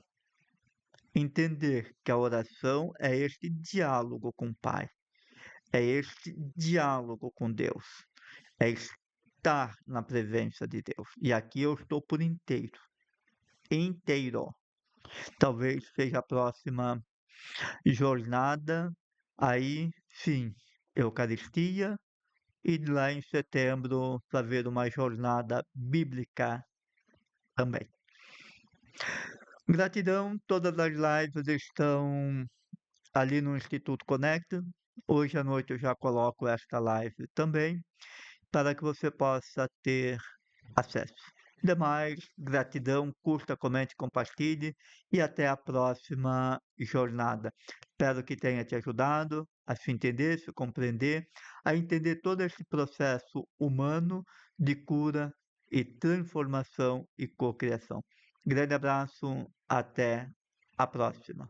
Entender que a oração é este diálogo com o Pai, é este diálogo com Deus, é estar na presença de Deus. E aqui eu estou por inteiro, inteiro. Talvez seja a próxima jornada, aí sim, Eucaristia, e lá em setembro fazer uma jornada bíblica também. Gratidão, todas as lives estão ali no Instituto Conecta. Hoje à noite eu já coloco esta live também, para que você possa ter acesso. Demais, gratidão, curta, comente, compartilhe e até a próxima jornada. Espero que tenha te ajudado a se entender, se compreender, a entender todo esse processo humano de cura e transformação e cocriação. Grande abraço, até a próxima.